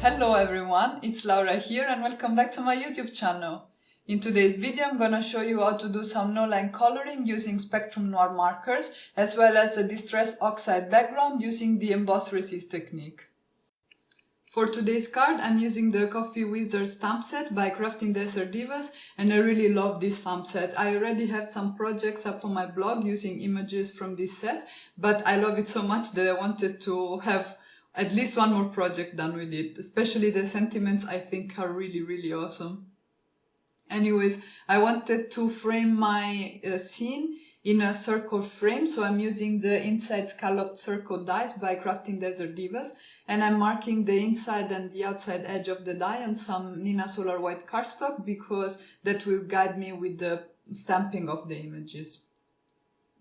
Hello everyone, it's Laura here and welcome back to my YouTube channel. In today's video I'm gonna show you how to do some no-line coloring using Spectrum Noir markers as well as a Distress Oxide background using the Emboss resist technique. For today's card I'm using the Coffee Wizard stamp set by Crafting Desert Divas and I really love this stamp set. I already have some projects up on my blog using images from this set, but I love it so much that I wanted to have at least one more project done with it. Especially the sentiments I think are really awesome. Anyways, I wanted to frame my scene in a circle frame, so I'm using the inside scalloped circle dies by Crafting Desert Divas and I'm marking the inside and the outside edge of the die on some Nina Solar white cardstock because that will guide me with the stamping of the images.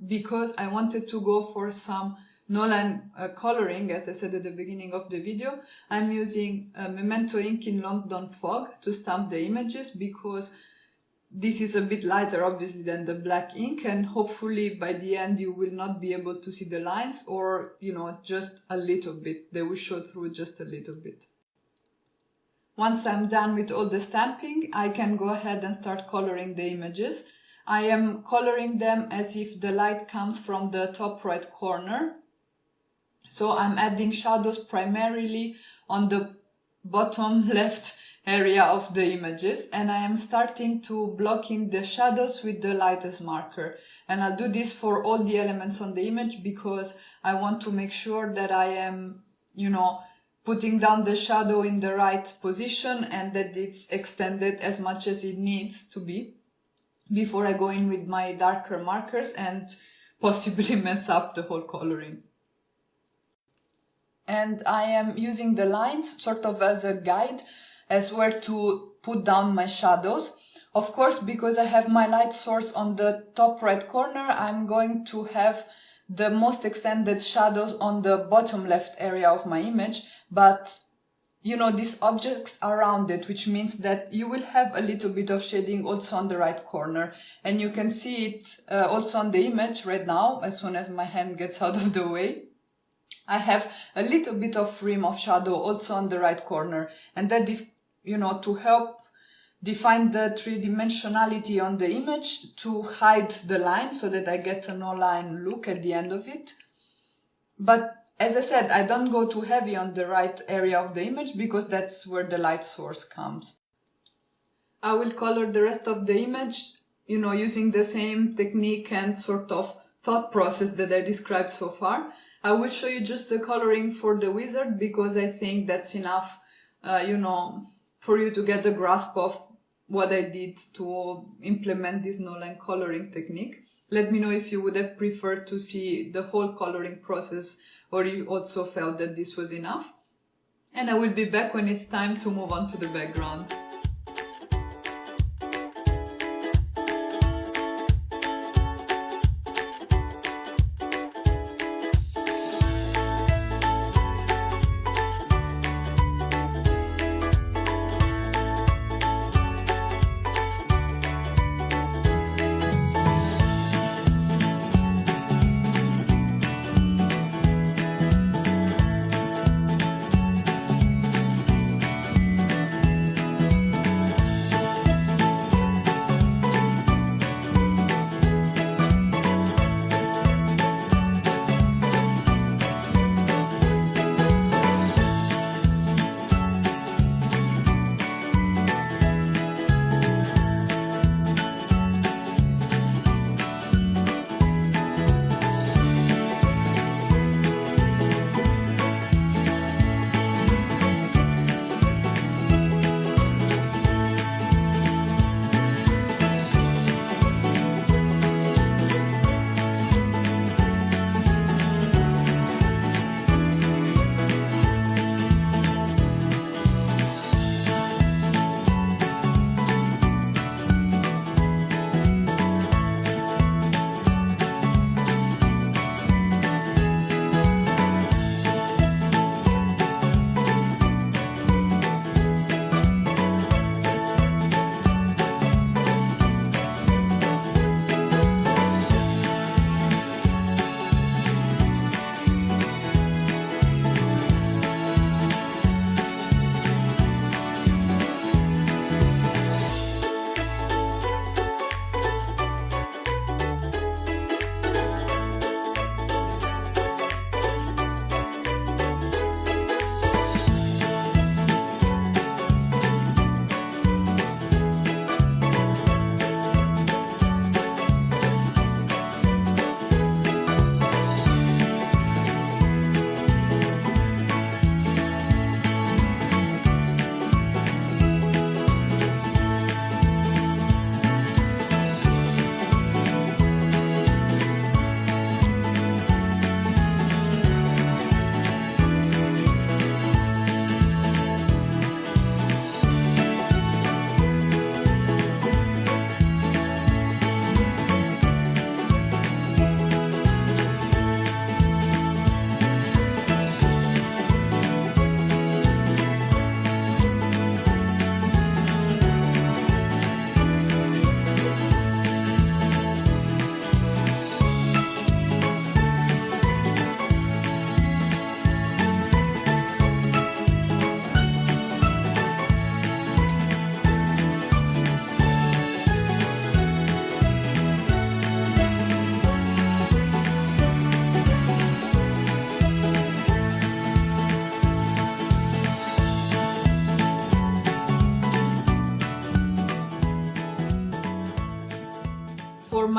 Because I wanted to go for some no-line coloring, as I said at the beginning of the video, I'm using Memento ink in London Fog to stamp the images because this is a bit lighter obviously than the black ink and hopefully by the end you will not be able to see the lines or, just a little bit. They will show through just a little bit. Once I'm done with all the stamping, I can go ahead and start coloring the images. I am coloring them as if the light comes from the top right corner. So I'm adding shadows primarily on the bottom left area of the images and I am starting to block in the shadows with the lightest marker. And I'll do this for all the elements on the image because I want to make sure that I am, putting down the shadow in the right position and that it's extended as much as it needs to be before I go in with my darker markers and possibly mess up the whole coloring. And I am using the lines sort of as a guide as where to put down my shadows. Of course, because I have my light source on the top right corner, I'm going to have the most extended shadows on the bottom left area of my image, but these objects are rounded, which means that you will have a little bit of shading also on the right corner. And you can see it also on the image right now, as soon as my hand gets out of the way. I have a little bit of rim of shadow also on the right corner, and that is, to help define the three-dimensionality on the image, to hide the line so that I get a no-line look at the end of it. But as I said, I don't go too heavy on the right area of the image because that's where the light source comes. I will color the rest of the image, using the same technique and sort of thought process that I described so far. I will show you just the coloring for the wizard because I think that's enough, for you to get the grasp of what I did to implement this no-line coloring technique. Let me know if you would have preferred to see the whole coloring process or you also felt that this was enough. And I will be back when it's time to move on to the background.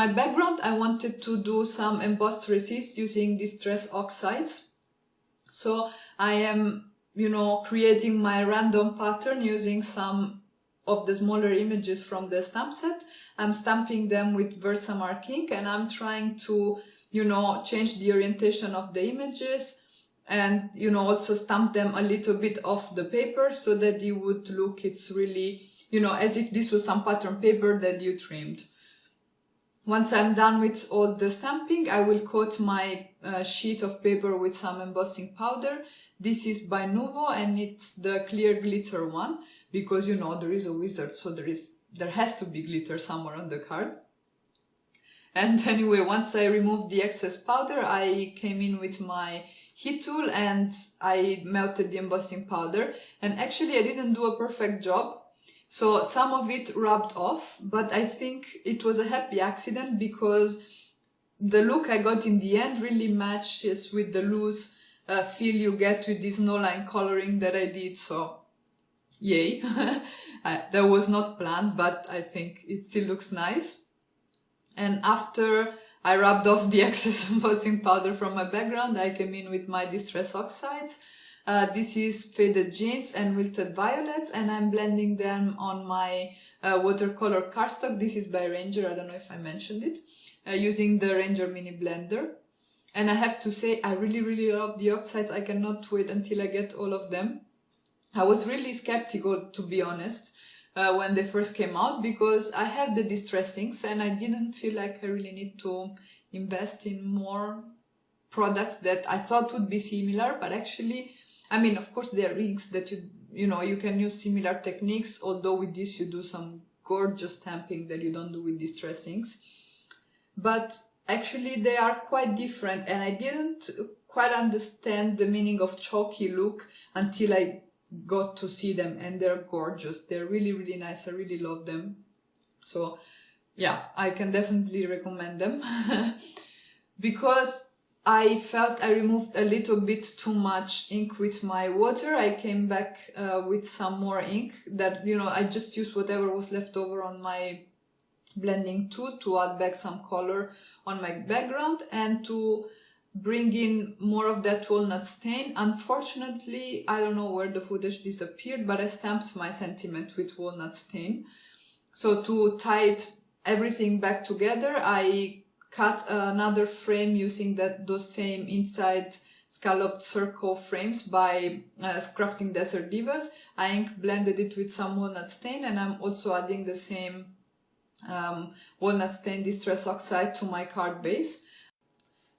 my background, I wanted to do some embossed resist using Distress Oxides. So I am, creating my random pattern using some of the smaller images from the stamp set. I'm stamping them with Versamark ink, and I'm trying to, change the orientation of the images and, also stamp them a little bit off the paper so that it would look, it's really, as if this was some pattern paper that you trimmed. Once I'm done with all the stamping, I will coat my sheet of paper with some embossing powder. This is by Nuvo, and it's the clear glitter one, because there is a wizard, so there has to be glitter somewhere on the card. And anyway, once I removed the excess powder, I came in with my heat tool and I melted the embossing powder. And actually I didn't do a perfect job. So some of it rubbed off, but I think it was a happy accident because the look I got in the end really matches with the loose feel you get with this no-line coloring that I did, so yay. That was not planned, but I think it still looks nice. And after I rubbed off the excess embossing powder from my background, I came in with my Distress Oxides. This is Faded Jeans and Wilted Violets, and I'm blending them on my watercolor cardstock. This is by Ranger, I don't know if I mentioned it, using the Ranger Mini Blender. And I have to say, I really love the oxides. I cannot wait until I get all of them. I was really skeptical, to be honest, when they first came out, because I have the Distress inks and I didn't feel like I really need to invest in more products that I thought would be similar, but actually, I mean, of course, there are inks that you can use similar techniques, although with this you do some gorgeous stamping that you don't do with Distress inks. But actually they are quite different, and I didn't quite understand the meaning of chalky look until I got to see them, and they're gorgeous. They're really nice. I really love them. So yeah, I can definitely recommend them. Because I felt I removed a little bit too much ink with my water, I came back with some more ink that, I just used whatever was left over on my blending tool to add back some color on my background and to bring in more of that walnut stain. Unfortunately, I don't know where the footage disappeared, but I stamped my sentiment with walnut stain. So to tie everything back together, I cut another frame using those same inside scalloped circle frames by Crafting Desert Divas. I ink blended it with some walnut stain, and I'm also adding the same walnut stain Distress Oxide to my card base.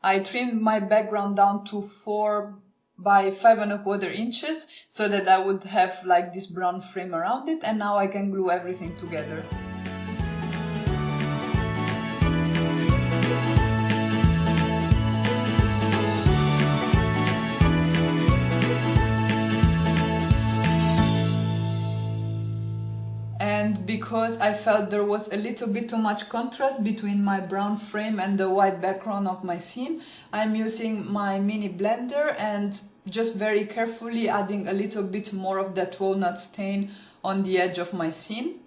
I trimmed my background down to 4 by 5¼ inches so that I would have like this brown frame around it, and now I can glue everything together. And because I felt there was a little bit too much contrast between my brown frame and the white background of my scene, I'm using my mini blender and just very carefully adding a little bit more of that walnut stain on the edge of my scene.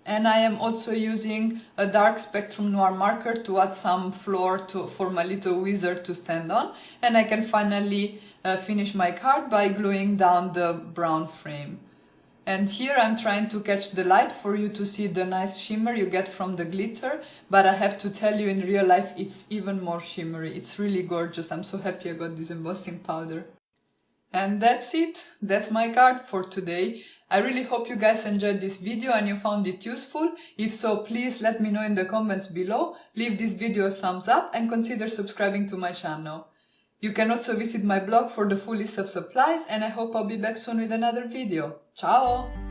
And I am also using a dark Spectrum Noir marker to add some floor for my little wizard to stand on. And I can finally finish my card by gluing down the brown frame. And here I'm trying to catch the light for you to see the nice shimmer you get from the glitter, but I have to tell you, in real life it's even more shimmery. It's really gorgeous. I'm so happy I got this embossing powder. And that's it. That's my card for today. I really hope you guys enjoyed this video and you found it useful. If so, please let me know in the comments below. Leave this video a thumbs up and consider subscribing to my channel. You can also visit my blog for the full list of supplies, and I hope I'll be back soon with another video. Ciao!